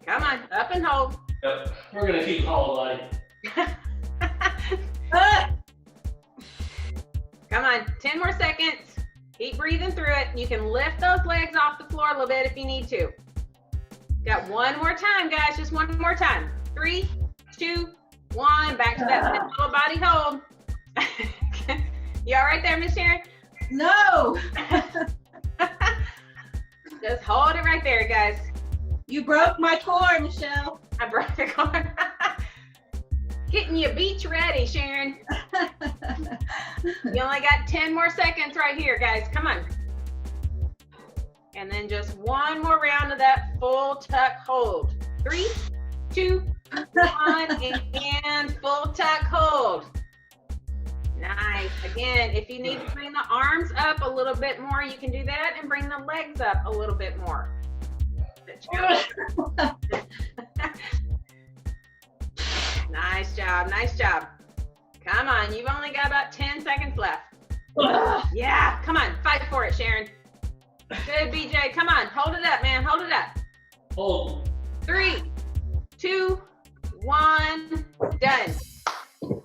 Speaker 1: Come on, up and hold.
Speaker 2: Yep. We're gonna keep hollow body.
Speaker 1: Come on, 10 more seconds. Keep breathing through it. You can lift those legs off the floor a little bit if you need to. Got one more time, guys, just one more time. 3, 2, 1, back to that whole body hold. You all right there, Miss Sharon?
Speaker 3: No.
Speaker 1: Just hold it right there, guys.
Speaker 3: You broke my core, Michelle.
Speaker 1: I broke the cord. Getting you beach ready, Sharon. You only got 10 more seconds right here, guys. Come on. And then just one more round of that full tuck hold. 3, 2, 1, and full tuck hold. Nice. Again, if you need to bring the arms up a little bit more, you can do that, and bring the legs up a little bit more. Nice job, nice job. Come on, you've only got about 10 seconds left. Yeah, come on, fight for it, Sharon. Good, BJ, come on, hold it up, man, hold it up.
Speaker 2: Hold.
Speaker 1: 3, 2, 1, done.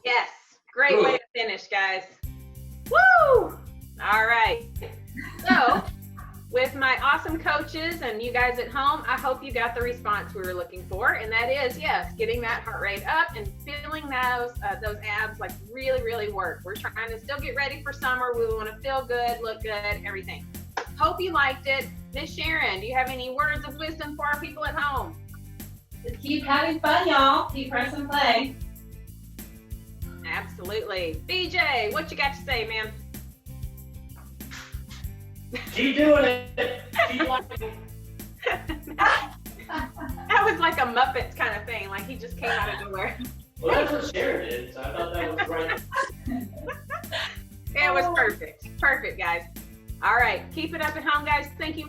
Speaker 1: Yes, great way to finish, guys. Woo! All right, so with my awesome coaches and you guys at home, I hope you got the response we were looking for, and that is, yes, getting that heart rate up and feeling those abs like really, really work. We're trying to still get ready for summer. We want to feel good, look good, everything. Hope you liked it. Miss Sharon, do you have any words of wisdom for our people at home?
Speaker 3: Just keep having fun, y'all. Keep pressing play.
Speaker 1: Absolutely. BJ, what you got to say, man?
Speaker 2: Keep doing it. Keep watching.
Speaker 1: That was like a Muppets kind of thing, like he just came out of nowhere.
Speaker 2: Well, that's what Sharon did, so I thought that was right.
Speaker 1: It was perfect. Perfect, guys. All right, keep it up at home, guys. Thank you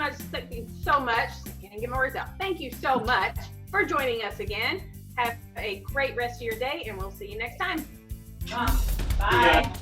Speaker 1: so much. Can't get my words out. Thank you so much for joining us again. Have a great rest of your day, and we'll see you next time.
Speaker 3: Bye.
Speaker 2: Yeah.